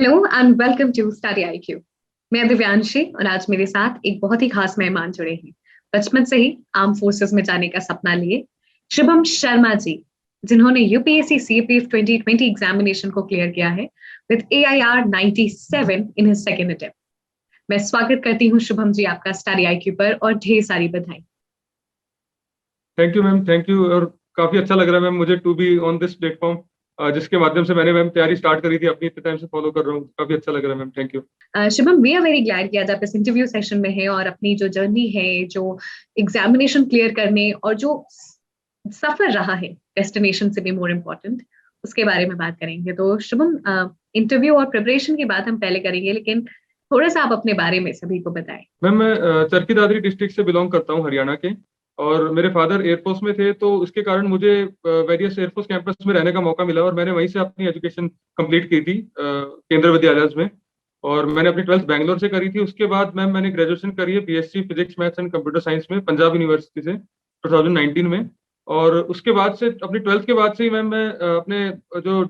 Hello and welcome to study IQ. मैं दिव्यांशी और आज मेरे साथ एक बहुत ही खास मेहमान जुड़े हैं। बचपन से ही आर्म फोर्सेस में जाने का सपना लिए शुभम शर्मा जी, जिन्होंने यूपीएससी सीपीएफ 2020 एग्जामिनेशन को क्लियर किया है with AIR 97 in his second attempt. मैं स्वागत करती हूँ शुभम जी आपका स्टडी आईक्यू पर और ढेर सारी बधाई। Thank you ma'am, thank you. और काफी अच्छा लग रहा है मैम मुझे to be on this platform, जिसके माध्यम से मैंने मैम तैयारी स्टार्ट करी थी अपनी, इतने टाइम से फॉलो कर रहा हूँ। काफी अच्छा लग रहा है ma'am, thank you. Shubham, we are very glad कि आज आप इस इंटरव्यू सेशन में हैं और अपनी जो जर्नी है, जो एग्जामिनेशन क्लियर करने और जो सफर रहा है डेस्टिनेशन से भी मोर इम्पोर्टेंट, उसके बारे में बात करेंगे। तो शुभम, इंटरव्यू और प्रिपरेशन की बात हम पहले करेंगे, लेकिन थोड़ा सा आप अपने बारे में सभी को बताएं। मैम मैं चरखी दादरी डिस्ट्रिक्ट से बिलोंग करता हूँ, हरियाणा के। और मेरे फादर एयरफोर्स में थे, तो उसके कारण मुझे वेरियस एयरफोर्स कैंपस में रहने का मौका मिला और मैंने वहीं से अपनी एजुकेशन कंप्लीट की थी केंद्र विद्यालय में। और मैंने अपनी 12th बैंगलोर से करी थी। उसके बाद मैम मैंने ग्रेजुएशन करी है BSc physics maths and computer science में पंजाब यूनिवर्सिटी से 2019 में। और उसके बाद से अपनी 12th के बाद से ही मैम मैं अपने जो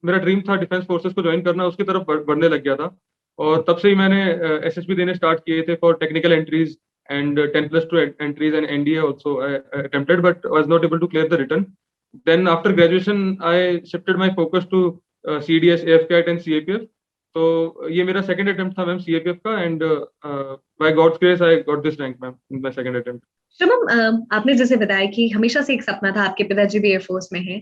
मेरा ड्रीम था डिफेंस फोर्सेस को ज्वाइन करना, उसकी तरफ बढ़ने लग गया था। और तब से ही मैंने एसएसबी देने स्टार्ट किए थे for technical entries and 10+2 entries and NDA also I attempted but was not able to clear the written. Then after graduation I shifted my focus to CDS, AFCAT and CAPF. तो ये मेरा second attempt था ma'am CAPF का, and by God's grace I got this rank ma'am in my second attempt. Shubham, आपने जैसे बताया कि हमेशा से एक सपना था, आपके पिताजी भी एयरफोर्स में हैं,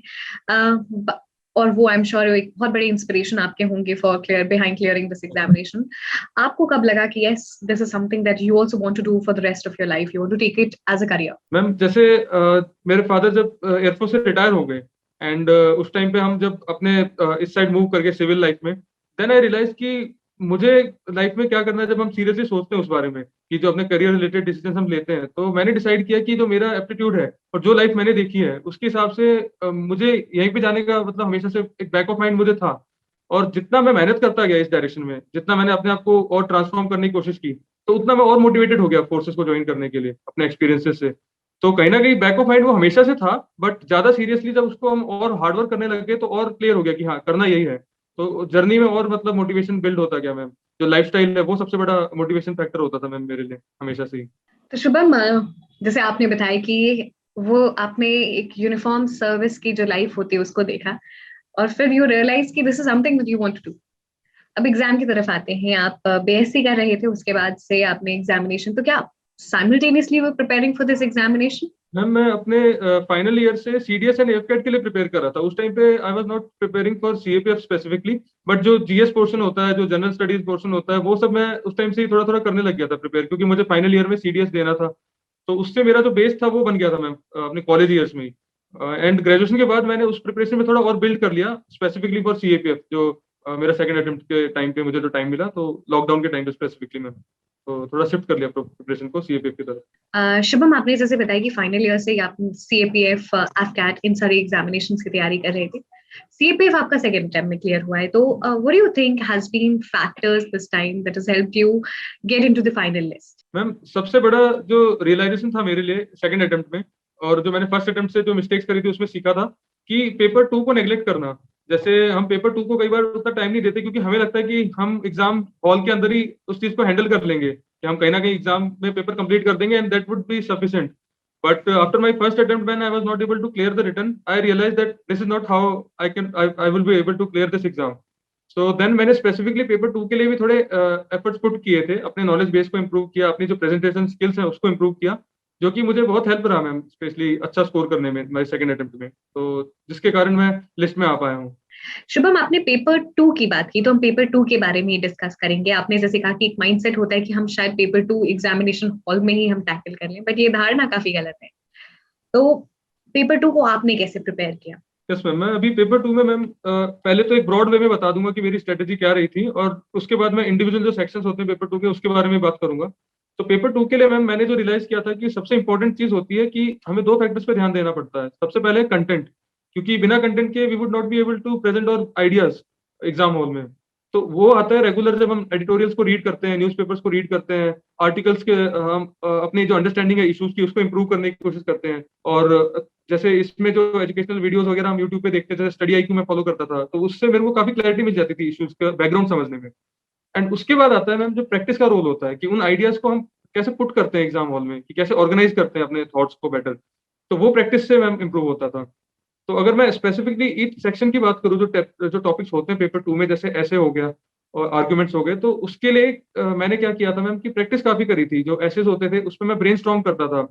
और वो आई एम श्योर एक बहुत बड़ी इंस्पिरेशन आपके होंगे फॉर क्लियरिंग दिस एग्जामिनेशन। आपको कब लगा कि yes, this is something that you also want to do for the rest of your life, you want to take it as a career? Ma'am जैसे मेरे फादर जब air force से retire हो गए, एंड उस टाइम पे हम जब अपने इस साइड मूव करके सिविल लाइफ में, देन आई रियलाइज कि मुझे लाइफ में क्या करना है। जब हम सीरियसली सोचते हैं उस बारे में कि जो अपने करियर रिलेटेड डिसीजन हम लेते हैं, तो मैंने डिसाइड किया कि जो मेरा एप्टीट्यूड है और जो लाइफ मैंने देखी है उसके हिसाब से मुझे यहीं पे जाने का मतलब हमेशा से एक बैक ऑफ माइंड मुझे था। और जितना मैं मेहनत करता गया इस डायरेक्शन में, जितना मैंने अपने आप को और ट्रांसफॉर्म करने की कोशिश की, तो उतना मैं और मोटिवेटेड हो गया फोर्सेस को ज्वाइन करने के लिए अपने एक्सपीरियंसेस से। तो कहीं ना कहीं बैक ऑफ माइंड वो हमेशा से था, बट ज्यादा सीरियसली जब उसको हम और हार्डवर्क करने लगे तो और क्लियर हो गया कि हाँ करना यही है। तो जर्नी में और मतलब मोटिवेशन बिल्ड होता गया मैम। जो लाइफस्टाइल है वो सबसे बड़ा मोटिवेशन फैक्टर होता था मैम मेरे लिए हमेशा से ही। तो शुभम, जैसे आपने बताया कि वो आपने एक यूनिफॉर्म सर्विस की जो लाइफ होती है उसको देखा और फिर यू रियलाइज कि this is something that you want to do. अब एग्जाम की तरफ आते हैं। आप बीएससी कर रहे थे, उसके बाद से आपने एग्जामिनेशन, तो क्या साइमल्टेनियसली वो preparing for this examination? Ma'am मैं अपने फाइनल ईयर से सीडीएस एंड एफकेट के लिए प्रिपेयर कर रहा था। उस टाइम पे I was not preparing for CAPF specifically, but जो जीएस पोर्शन होता है, जो जनरल स्टडीज पोर्शन होता है, वो सब मैं उस टाइम से ही थोड़ा थोड़ा करने लग गया था प्रिपेयर, क्योंकि मुझे फाइनल ईयर में सीडीएस देना था। तो उससे मेरा जो बेस था वो बन गया था मैम अपने कॉलेज ईयर्स में ही। एंड ग्रेजुएशन के बाद मैंने उस प्रिपरेशन में थोड़ा और बिल्ड कर लिया स्पेसिफिकली फॉर सीएपीएफ, जो मेरा सेकंड अटेम्प्ट के टाइम पे मुझे जो टाइम मिला, तो लॉकडाउन के टाइम पे स्पेसिफिकली मैम, तो थोड़ा शिफ्ट कर लिया प्रिपरेशन को सीएपीएफ की तरफ। शुभम, आपने जैसे बताया कि फाइनल ईयर से आप सीएपीएफ, एफकैट, इन सारी एग्जामिनेशंस की तैयारी कर रहे थे। सीएपीएफ आपका सेकंड अटेम्प्ट में क्लियर हुआ है, तो what do you think has been factors this time that has helped you get into the final list? Ma'am सबसे बड़ा जो रियलाइजेशन था मेरे लिए सेकंड अटेम्प्ट में, और जो मैंने फर्स्ट अटेम्प्ट से जो मिस्टेक्स करी थी उसमें सीखा था, कि पेपर 2 को नेग्लेक्ट करना। जैसे हम पेपर 2 को कई बार उतना टाइम नहीं देते, क्योंकि हमें लगता है कि हम एग्जाम हॉल के अंदर ही उस चीज को हैंडल कर लेंगे, कि हम कहीं ना कहीं एग्जाम में पेपर कंप्लीट कर देंगे and that would be sufficient. But after my first attempt, when I was not able to clear the written, I realized that this is not how I will be able to clear this exam. So then मैंने specifically paper 2 के लिए भी थोड़े efforts put किए थे, अपने knowledge base को improve किया, अपनी जो प्रेजेंटेशन स्किल्स हैं उसको इम्प्रूव किया, जो कि मुझे बहुत हेल्प रहा मैम, स्पेशली अच्छा स्कोर करने में मेरे सेकंड अटेम्प्ट में, तो जिसके कारण मैं लिस्ट में आ पाया हूँ। शुभम, आपने पेपर 2 की बात की, तो हम पेपर 2 के बारे में ही डिस्कस करेंगे। आपने जैसे कहा कि एक माइंडसेट होता है कि हम शायद पेपर 2 एग्जामिनेशन हॉल में ही हम टैकल कर लें, बट ये धारणा काफी गलत है। तो पेपर 2 को आपने कैसे प्रिपेयर किया? यस मैम, मैं अभी पेपर 2 में मैम पहले तो एक ब्रॉड वे में बता दूंगा कि मेरी स्ट्रेटेजी क्या रही थी, और उसके बाद मैं इंडिविजुअल जो सेक्शंस होते हैं पेपर 2 के उसके बारे में बात करूंगा। तो पेपर 2 के लिए मैम मैंने जो रियलाइज किया था कि सबसे इंपॉर्टेंट चीज होती है कि हमें दो फैक्टर्स पे ध्यान देना पड़ता है। सबसे पहले कंटेंट, क्योंकि बिना कंटेंट के we would not be able to present our ideas exam hall में। तो वो आता है रेगुलर जब हम एडिटोरियल्स को रीड करते हैं, न्यूज़पेपर्स को रीड करते हैं, आर्टिकल्स के हम अपनी जो अंडरस्टैंडिंग है इश्यूज की उसको इंप्रूव करने की कोशिश करते हैं। और जैसे इसमें जो एजुकेशनल वीडियोस वगैरह हम यूट्यूब पे देखते थे, स्टडी आईक्यू में फॉलो करता था, तो उससे मेरे को काफी क्लैरिटी मिल जाती थी इश्यूज का बैकग्राउंड समझने में। एंड उसके बाद आता है मैम जो प्रैक्टिस का रोल होता है कि उन आइडियाज को हम कैसे पुट करते हैं एग्जाम हॉल में, कि कैसे ऑर्गेनाइज करते हैं अपने थॉट्स को बेटर। तो वो प्रैक्टिस से मैम इंप्रूव होता था। तो अगर मैं स्पेसिफिकली ईच सेक्शन की बात करूँ, जो टॉपिक्स होते हैं पेपर 2 में, जैसे ऐसे हो गया और आर्ग्यूमेंट्स हो गए, तो उसके लिए मैंने क्या किया था मैम कि प्रैक्टिस काफी करी थी। जो ऐसेज होते थे उसमें मैं ब्रेनस्टॉर्म करता था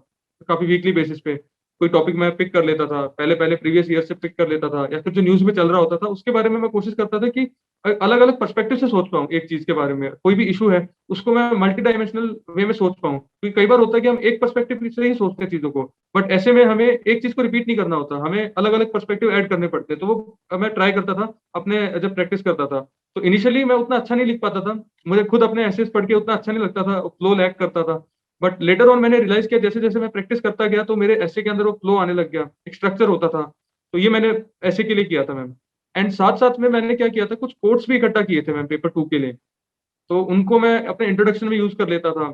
काफी वीकली बेसिस पे। कोई टॉपिक मैं पिक कर लेता था, पहले पहले प्रीवियस ईयर से पिक कर लेता था, या फिर जो न्यूज में चल रहा होता था उसके बारे में मैं कोशिश करता था कि अलग अलग पर्सपेक्टिव से सोच पाऊँ एक चीज के बारे में। कोई भी इशू है उसको मैं मल्टी डायमेंशनल वे में सोच पाऊँ, क्योंकि कई बार होता है कि हम एक पर्सपेक्टिव से ही सोचते हैं चीजों को, बट ऐसे में हमें एक चीज को रिपीट नहीं करना होता, हमें अलग अलग पर्सपेक्टिव ऐड करने पड़ते हैं। तो वो मैं ट्राई करता था अपने जब प्रैक्टिस करता था। तो इनिशियली मैं उतना अच्छा नहीं लिख पाता था, मुझे खुद अपने एसेस पढ़ के उतना अच्छा नहीं लगता था, फ्लो लैग करता था। बट लेटर ऑन मैंने रियलाइज किया, जैसे जैसे मैं प्रैक्टिस करता गया तो मेरे ऐसे के अंदर वो फ्लो आने लग गया, एक स्ट्रक्चर होता था। तो ये मैंने ऐसे के लिए किया था मैम। एंड साथ साथ में मैंने क्या किया था, कुछ कोट्स भी इकट्ठा किए थे मैम पेपर 2 के लिए। तो उनको मैं अपने इंट्रोडक्शन में यूज कर लेता था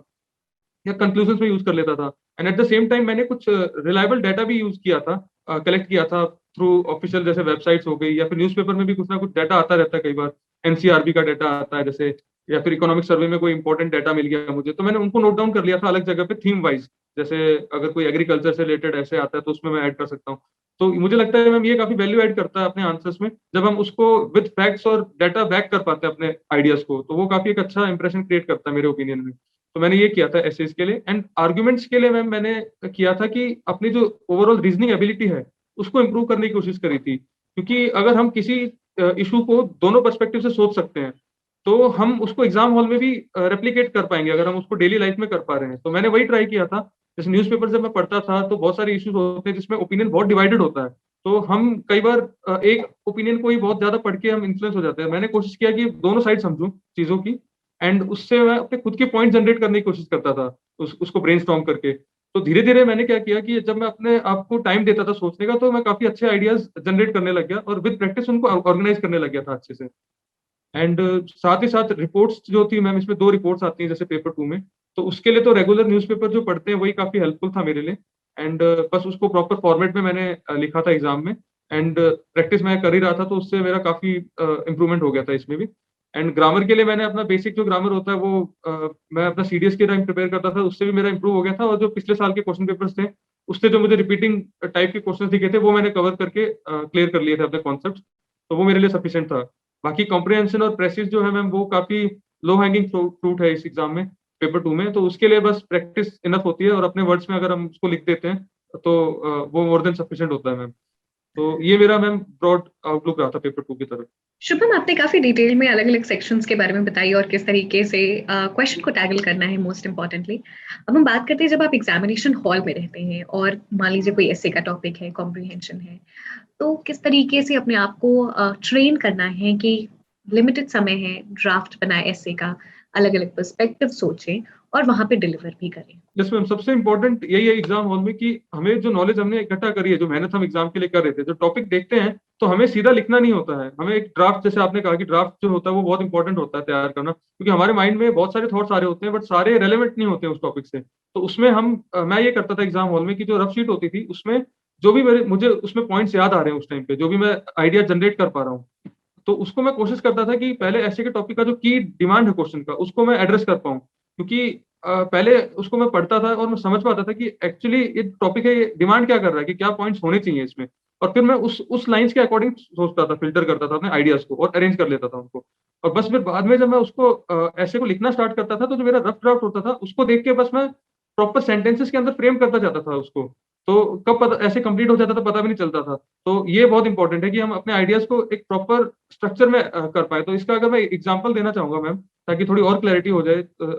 या कंक्लूजन में यूज कर लेता था। And at the same time मैंने कुछ रिलायबल डाटा भी यूज किया था, कलेक्ट किया था थ्रू ऑफिशियल जैसे वेबसाइट्स हो गई, या फिर न्यूज़पेपर में भी कुछ ना कुछ डाटा आता रहता है कई बार। एनसीआरबी का डाटा आता है जैसे, या फिर इकोनॉमिक सर्वे में कोई इंपॉर्टेंट डाटा मिल गया मुझे, तो मैंने उनको नोट डाउन कर लिया था अलग जगह पे थीम वाइज। जैसे अगर कोई एग्रीकल्चर से रिलेटेड ऐसे आता है तो उसमें मैं ऐड कर सकता हूँ। तो मुझे लगता है मैम ये काफी वैल्यू ऐड करता है अपने आंसर्स में, जब हम उसको विद फैक्ट्स और डाटा बैक कर पाते हैं अपने आइडियाज को, तो वो काफी एक अच्छा इंप्रेशन क्रिएट करता है मेरे ओपिनियन में। तो मैंने ये किया था एसेज के लिए। एंड आर्ग्यूमेंट्स के लिए मैम मैंने किया था कि अपनी जो ओवरऑल रीजनिंग एबिलिटी है उसको इम्प्रूव करने की कोशिश करी थी। क्योंकि अगर हम किसी इशू को दोनों पर्सपेक्टिव से सोच सकते हैं, तो हम उसको एग्जाम हॉल में भी रेप्लिकेट कर पाएंगे, अगर हम उसको डेली लाइफ में कर पा रहे हैं। तो मैंने वही ट्राई किया था। जैसे न्यूज़पेपर जब मैं पढ़ता था तो बहुत सारे इश्यूज होते हैं जिसमें ओपिनियन बहुत डिवाइडेड होता है। तो हम कई बार एक ओपिनियन को ही बहुत ज्यादा पढ़ के हम इन्फ्लुएंस हो जाते हैं। मैंने कोशिश किया कि दोनों साइड समझूं चीजों की, एंड उससे मैं अपने खुद के पॉइंट जनरेट करने की कोशिश करता था, उसको ब्रेनस्टॉर्म करके। तो धीरे धीरे मैंने क्या किया कि जब मैं अपने आप को टाइम देता था सोचने का, तो मैं काफी अच्छे आइडियाज जनरेट करने लग गया और विद प्रैक्टिस उनको ऑर्गेनाइज करने लग गया था अच्छे से। एंड साथ ही साथ रिपोर्ट्स जो थी मैम, इसमें 2 रिपोर्ट्स आती हैं जैसे पेपर 2 में। तो उसके लिए तो रेगुलर न्यूज़पेपर जो पढ़ते हैं वही काफी हेल्पफुल था मेरे लिए। एंड बस उसको प्रॉपर फॉर्मेट में मैंने लिखा था एग्जाम में। एंड प्रैक्टिस मैं कर ही रहा था, तो उससे मेरा काफी इंप्रूवमेंट हो गया था इसमें भी। एंड ग्रामर के लिए मैंने अपना बेसिक जो ग्रामर होता है वो मैं अपना सीडीएस के टाइम प्रिपेयर करता था, उससे भी मेरा इंप्रूव हो गया था। और जो पिछले साल के क्वेश्चन पेपर्स थे उससे जो मुझे रिपीटिंग टाइप के क्वेश्चन दिखे थे वो मैंने कवर करके क्लियर कर लिए थे अपने कॉन्सेप्ट। तो वो मेरे लिए सफिशिएंट था। बाकी कॉम्प्रिहेंशन और प्रेसिस जो है मैम वो काफी लो हैंगिंग फ्रूट है इस एग्जाम में, पेपर 2 में। तो उसके लिए बस प्रैक्टिस इनफ होती है, और अपने वर्ड्स में अगर हम उसको लिख देते हैं तो वो मोर देन सफिशिएंट होता है मैम। तो ये मेरा मैम ब्रॉड आउटलुक रहा था पेपर 2 की तरफ। शुभम, आपने काफी डिटेल में अलग अलग सेक्शंस के बारे में बताई और किस तरीके से क्वेश्चन को टैकल करना है मोस्ट इम्पोर्टेंटली। अब हम बात करते हैं जब आप एग्जामिनेशन हॉल में रहते हैं और मान लीजिए कोई ऐसे का टॉपिक है, कॉम्प्रिहेंशन है, तो किस तरीके से अपने आप को ट्रेन करना है कि लिमिटेड समय है, ड्राफ्ट बनाए ऐसे का, अलग अलग पर्सपेक्टिव सोचें और वहां पे डिलीवर भी करें। यस मैम, सबसे इम्पोर्टेंट यही है एग्जाम हॉल में कि हमें जो नॉलेज हमने इकट्ठा करी है, जो मेहनत हम एग्जाम के लिए कर रहे थे, जो टॉपिक देखते हैं तो हमें सीधा लिखना नहीं होता है। हमें एक ड्राफ्ट, जैसे आपने कहा कि ड्राफ्ट जो होता है वो बहुत इंपॉर्टेंट होता है तैयार करना, क्योंकि हमारे माइंड में बहुत सारे थॉट्स आ रहे होते हैं बट सारे रेलेवेंट नहीं होते हैं उस टॉपिक से। तो उसमें मैं ये करता था एग्जाम हॉल में कि जो रफ शीट होती थी उसमें जो भी मुझे उसमें पॉइंट्स याद आ रहे हैं उस टाइम पे, जो भी मैं आइडिया जनरेट कर पा रहा हूँ, तो उसको मैं कोशिश करता था कि पहले ऐसे के टॉपिक का जो की डिमांड है क्वेश्चन का उसको मैं एड्रेस कर पाऊँ। क्योंकि पहले उसको मैं पढ़ता था और मैं समझ पाता था कि एक्चुअली ये टॉपिक है, ये डिमांड क्या कर रहा है, कि क्या पॉइंट्स होने चाहिए इसमें। और फिर मैं उस लाइंस के अकॉर्डिंग सोचता था, फिल्टर करता था अपने आइडियाज को और अरेंज कर लेता था उनको। और बस फिर बाद में जब मैं उसको ऐसे को लिखना स्टार्ट करता था, तो जो मेरा रफ ड्राफ्ट होता था उसको देख के बस मैं प्रॉपर सेंटेंसेस के अंदर फ्रेम करता जाता था उसको। तो कब पता ऐसे कंप्लीट हो जाता था पता भी नहीं चलता था। तो ये बहुत इंपॉर्टेंट है कि हम अपने आइडियाज को एक प्रॉपर स्ट्रक्चर में कर पाए। तो इसका अगर मैं एग्जांपल देना चाहूंगा मैम, ताकि थोड़ी और क्लैरिटी हो जाए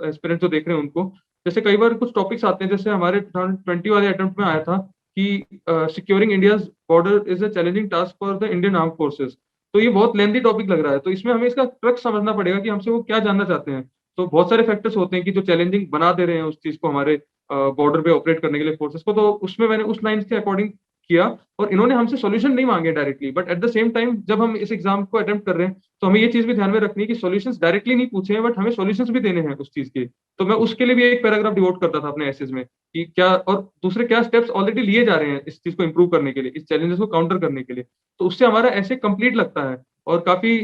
एस्पिरेंट जो देख रहे हैं उनको। जैसे कई बार कुछ टॉपिक्स आते हैं, जैसे हमारे 2020 वाले अटेम्प्ट में आया था कि securing India's border is a challenging task for the Indian arm forces. तो ये बहुत लेंथी टॉपिक लग रहा है, तो इसमें हमें इसका क्रक्स समझना पड़ेगा कि हमसे वो क्या जानना चाहते हैं। तो बहुत सारे फैक्टर्स होते हैं कि जो चैलेंजिंग बना दे रहे हैं उस चीज को हमारे बॉर्डर पे ऑपरेट करने के लिए फोर्सेस को। तो उसमें मैंने उस लाइन के अकॉर्डिंग किया, और इन्होंने हमसे सॉल्यूशन नहीं मांगे directly, but at the same time जब हम इस एग्जाम को अटेम्प्ट कर रहे हैं तो हमें ये चीज भी ध्यान में रखनी है कि सॉल्यूशंस डायरेक्टली नहीं पूछे हैं, बट हमें सॉल्यूशंस भी देने हैं उस चीज के। तो मैं उसके लिए भी एक पैराग्राफ डिवोट करता था अपने एसेज में कि क्या और दूसरे क्या स्टेप्स ऑलरेडी लिए जा रहे हैं इस चीज को इंप्रूव करने के लिए, इस चैलेंजेस को काउंटर करने के लिए। तो उससे हमारा ऐसे कंप्लीट लगता है, और काफी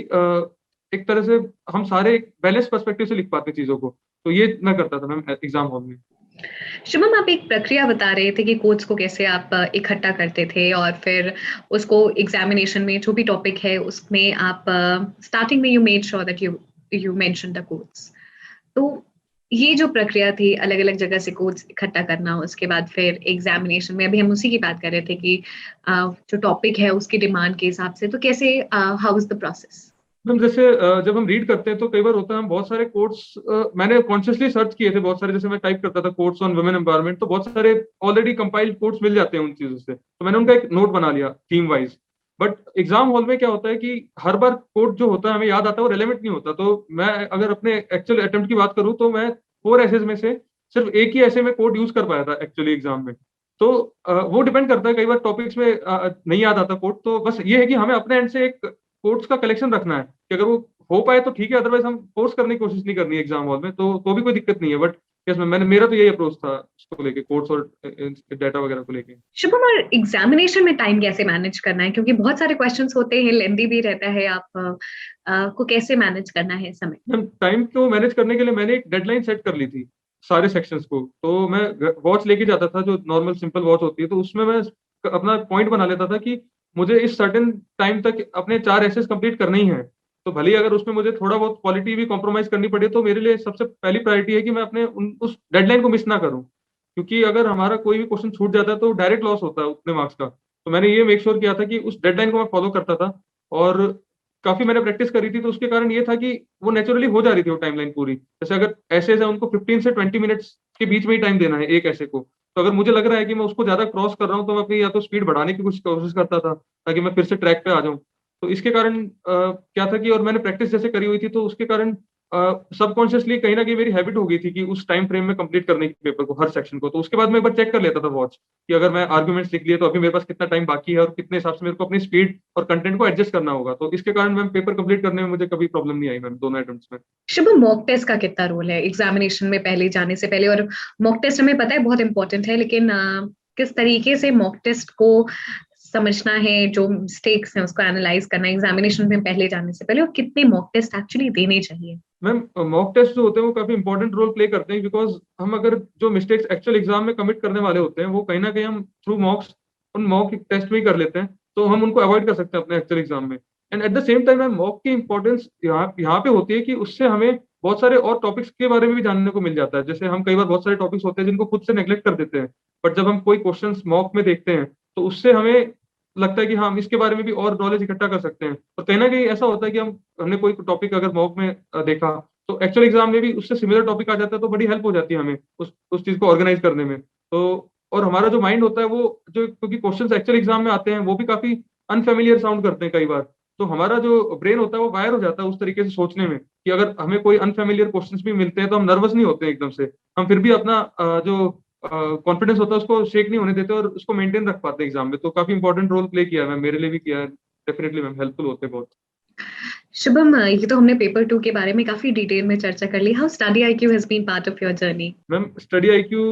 एक तरह से हम सारे एक बैलेंस पर्सपेक्टिव से लिख पाते हैं चीजों को। तो ये मैं करता था मैम एग्जाम हॉल में। शुभम, आप एक प्रक्रिया बता रहे थे कि कोड्स को कैसे आप इकट्ठा करते थे और फिर उसको एग्जामिनेशन में जो भी टॉपिक है उसमें आप स्टार्टिंग में you made sure that you mention the codes. तो ये जो प्रक्रिया थी अलग अलग जगह से कोड्स इकट्ठा करना, उसके बाद फिर एग्जामिनेशन में, अभी हम उसी की बात कर रहे थे कि जो टॉपिक है उसकी डिमांड के हिसाब से, तो कैसे how is the process? Ma'am जैसे जब हम रीड करते हैं तो कई बार होता है हम बहुत सारे कोट्स मैंने कॉन्शियसली सर्च किए थे बहुत सारे, जैसे मैं टाइप करता था कोट्स ऑन वुमेन एम्पावरमेंट, तो बहुत सारे ऑलरेडी कंपाइल्ड कोट्स मिल जाते हैं उन चीजों से, तो मैंने उनका एक नोट बना लिया theme wise. But exam hall में क्या होता है कि हर बार कोट जो होता है हमें याद आता है वो रेलेवेंट नहीं होता। तो मैं अगर अपने एक्चुअल अटेम्प्ट की बात करूँ तो मैं 4 एसेज में से सिर्फ एक ही ऐसे में कोड यूज कर पाया था एक्चुअली एग्जाम में। तो वो डिपेंड करता है, कई बार टॉपिक्स में नहीं याद आता कोड, तो बस ये है कि हमें अपने एंड से एक कोड्स का कलेक्शन रखना है कि अगर वो हो पाए तो ठीक है, अदरवाइज हम फोर्स करने की कोशिश नहीं करनी है एग्जाम हॉल में, तो भी कोई दिक्कत नहीं है। बट यस मैम, मेरा तो यही अप्रोच था इसको लेके, कोड्स और डाटा वगैरह को लेके। शुभम, और एग्जामिनेशन में टाइम कैसे मैनेज करना है, क्योंकि बहुत सारे क्वेश्चंस होते हैं, लेंदी भी रहता है, आप को कैसे मैनेज करना है समय? मैम टाइम को मैनेज करने के लिए मैंने एक डेडलाइन सेट कर ली थी सारे सेक्शंस को। तो मैं वॉच लेके जाता था, जो नॉर्मल सिंपल वॉच होती है, तो उसमें मैं अपना पॉइंट बना लेता था कि मुझे इस सर्टेन टाइम तक अपने 4 एसेस कंप्लीट करने ही है। तो भले ही अगर उसमें मुझे थोड़ा बहुत क्वालिटी भी कॉम्प्रोमाइज करनी पड़े, तो मेरे लिए सबसे पहली प्रायोरिटी है कि मैं अपने उस डेडलाइन को मिस ना करूं, क्योंकि अगर हमारा कोई भी क्वेश्चन छूट जाता है तो डायरेक्ट लॉस होता है उतने मार्क्स का। तो मैंने ये मेक श्योर किया था कि उस डेडलाइन को मैं फॉलो करता था, और काफी मैंने प्रैक्टिस करी थी, तो उसके कारण ये था कि वो नेचुरली हो जा रही थी वो टाइमलाइन पूरी। जैसे अगर ऐसे उनको 15 से 20 मिनट्स के बीच में ही टाइम देना है एक ऐसे को, तो अगर मुझे लग रहा है कि मैं उसको ज्यादा क्रॉस कर रहा हूँ तो मैं अपनी या तो स्पीड बढ़ाने की कुछ कोशिश करता था ताकि मैं फिर से ट्रैक पे आ जाऊं। तो इसके कारण क्या था कि, और मैंने प्रैक्टिस जैसे करी हुई थी, तो उसके कारण सबकॉन्शियसली कहीं ना कहीं मेरी हैबिट हो गई थी कि उस टाइम फ्रेम में कंप्लीट करने की पेपर को, हर सेक्शन को। तो उसके बाद मैं एक बार चेक कर लेता था वॉच कि अगर मैं आर्ग्यूमेंट्स लिख लिए तो अभी मेरे पास कितना टाइम बाकी है और कितने हिसाब से मेरे को अपनी स्पीड और कंटेंट को एडजस्ट करना होगा। तो इसके कारण मैम पेपर कंप्लीट करने में मुझे कभी प्रॉब्लम नहीं आई मैम, दोनों अटेम्प्ट्स में। शुभम, मॉक टेस्ट का कितना रोल है एग्जामिनेशन में पहले जाने से पहले? और मॉक टेस्ट हमें पता है बहुत इंपॉर्टेंट है, लेकिन किस तरीके से मॉक टेस्ट को समझना है, जो मिस्टेक्स हैं उसको एनालाइज करना है एग्जामिनेशन में पहले जाने से पहले, और कितने मॉक टेस्ट एक्चुअली देने चाहिए? मैम मॉक टेस्ट जो होते हैं वो काफी इंपॉर्टेंट रोल प्ले करते हैं, बिकॉज हम अगर जो मिस्टेक्स एक्चुअल एग्जाम में कमिट करने वाले होते हैं वो कहीं ना कहीं हम थ्रू मॉक्स उन मॉक टेस्ट में ही कर लेते हैं, तो हम उनको अवॉइड कर सकते हैं अपने एक्चुअल एग्जाम में। And at the same time ma'am mock की इंपॉर्टेंस यहाँ पे होती है कि उससे हमें बहुत सारे और टॉपिक्स के बारे में भी जानने को मिल जाता है। जैसे हम कई बार बहुत सारे टॉपिक्स होते हैं जिनको खुद से नेग्लेक्ट कर देते हैं, बट जब हम कोई क्वेश्चन मॉक में देखते हैं तो उससे हमें लगता है कि हाँ, हम इसके बारे में भी और नॉलेज इकट्ठा कर सकते हैं। और कहीं ना कहीं ऐसा होता है कि हमने कोई टॉपिक अगर मॉक में देखा तो एक्चुअल एग्जाम में भी उससे सिमिलर टॉपिक आ जाता है, तो बड़ी हेल्प हो जाती है हमें उस चीज को ऑर्गेनाइज करने में। तो और हमारा जो माइंड होता है वो जो, क्योंकि क्वेश्चंस एक्चुअल एग्जाम में आते हैं वो भी काफी अनफेमिलियर साउंड करते हैं कई बार, तो हमारा जो ब्रेन होता है वो वायर हो जाता है उस तरीके से सोचने में कि अगर हमें कोई अनफेमिलियर क्वेश्चंस भी मिलते हैं तो हम नर्वस नहीं होते हैं एकदम से, हम फिर भी अपना जो कॉन्फिडेंस होता है उसको शेक नहीं होने देते और उसको मेंटेन रख पाते हैं एग्जाम में। तो काफी इंपॉर्टेंट रोल प्ले किया है मैम, मेरे लिए भी किया है, डेफिनेटली मैम हेल्पफुल होते हैं बहुत। शुभम, ये तो हमने पेपर 2 के बारे में काफी डिटेल में चर्चा कर ली। How Study IQ has been part of your journey? Ma'am Study IQ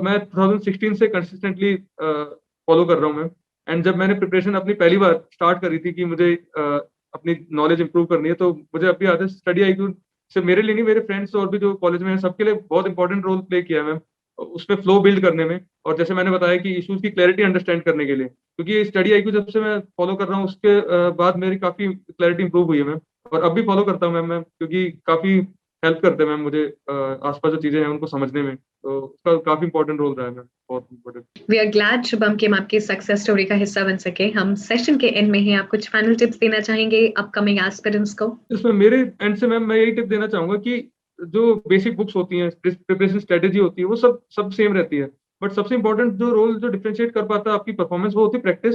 मैं 2016 से कंसिस्टेंटली फॉलो कर रहा हूँ मैम। एंड जब मैंने प्रिपरेशन अपनी पहली बार स्टार्ट करी थी कि मुझे अपनी नॉलेज इंप्रूव करनी है, तो मुझे अभी याद है स्टडी आईक्यू सिर्फ मेरे लिए नहीं, मेरे फ्रेंड्स और भी जो कॉलेज में हैं सबके लिए बहुत इंपॉर्टेंट रोल प्ले किया है मैम, उसमें फ्लो बिल्ड करने में। और जैसे मैंने बताया कि इश्यूज की क्लैरिटी अंडरस्टैंड करने के लिए, क्योंकि स्टडी आईक्यू जब से मैं फॉलो कर रहा हूँ उसके बाद मेरी काफी क्लैरिटी इंप्रूव हुई है मैम, और अब भी फॉलो करता हूँ मैम मैं, क्योंकि काफी हेल्प करते हैं मैम मुझे आसपास जो चीजें हैं उनको समझने में। तो उसका काफी इंपॉर्टेंट रोल रहा है मैम, बहुत important. We are glad Shubham कि हम आपकी सक्सेस स्टोरी का हिस्सा बन सके। हम सेशन के एंड में ही आप कुछ फाइनल टिप्स देना चाहेंगे अपकमिंग एस्पिरेंट्स को? इसमें मेरे एंड से मैम मैं यही टिप देना चाहूंगा कि जो बेसिक बुक्स होती हैं, प्रिपरेशन स्ट्रेटेजी होती है, वो सब सब सेम रहती है, बट सबसे इंपॉर्टेंट जो रोल जो डिफरेंशिएट कर पाता है आपकी परफॉर्मेंस, वो होती है प्रैक्टिस।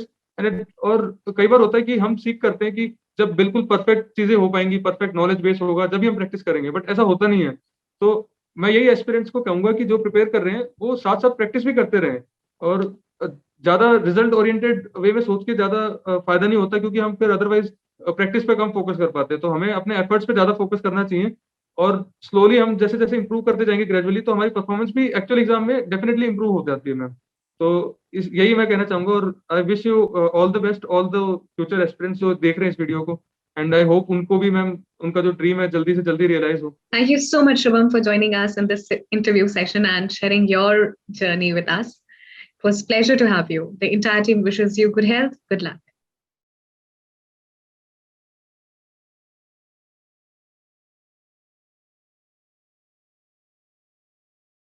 और कई बार होता है कि हम सीख करते हैं कि जब बिल्कुल परफेक्ट चीजें हो पाएंगी, परफेक्ट नॉलेज बेस होगा, जब भी हम प्रैक्टिस करेंगे, बट ऐसा होता नहीं है। तो मैं यही एस्पिरेंट्स को कहूंगा कि जो प्रिपेयर कर रहे हैं वो साथ साथ प्रैक्टिस भी करते रहें, और ज्यादा रिजल्ट ओरिएंटेड वे में सोच के ज्यादा फायदा नहीं होता, क्योंकि हम फिर अदरवाइज प्रैक्टिस पे कम फोकस कर पाते हैं। तो हमें अपने एफर्ट्स पे ज्यादा फोकस करना चाहिए, और स्लोली हम जैसे जैसे इंप्रूव करते जाएंगे ग्रेजुअली, तो हमारी परफॉर्मेंस भी एक्चुअल एग्जाम में डेफिनेटली इंप्रूव हो जाती है मैम। तो यही मैं कहना चाहूंगा, और I wish you all the best, all the future aspirants जो देख रहे हैं इस वीडियो को, एंड आई होप उनको भी मैम उनका जो ड्रीम है जल्दी से जल्दी रियलाइज हो। Thank you so much, Shubham, for joining us in this interview session and sharing your journey with us. It was a pleasure to have you. The entire team wishes you good health, good luck.